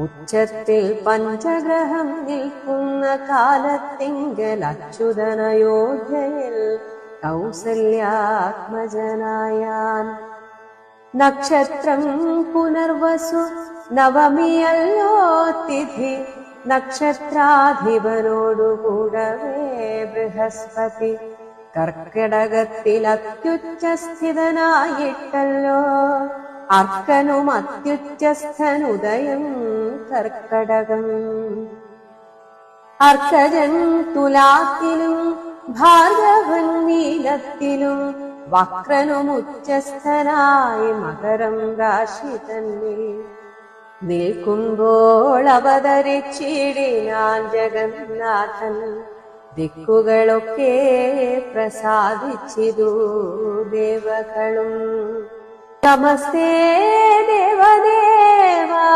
ഉച്ചത്തിൽ പഞ്ചഗ്രഹം നിൽക്കുന്ന കാലത്തിങ്കൽ അച്യുതനയോധ്യയിൽ കൗസല്യാത്മജനായാൻ. നക്ഷത്രം പുനർവസു നവമിയല്ലോ തിഥി, നക്ഷത്രാധിപനോടുകൂടവേ ബൃഹസ്പതി. കർക്കിടകത്തിൽ അത്യുച്ചസ്ഥിതനായിട്ടല്ലോ അർക്കനും അത്യുച്ചസ്ഥനുദയം കർക്കടകം. അർക്കജൻ തുലാത്തിലും ഭാർഗവൻ മീനത്തിലും വക്രനും ഉച്ചസ്ഥനായി മകരം രാശി തന്നിൽ നിൽക്കുമ്പോൾ അവതരിച്ചിടിനാൻ ജഗന്നാഥൻ. ദിക്കുകളൊക്കെ പ്രസാദിച്ചിതു ദേവകളും. നമസ്തേ ദേവദേവാ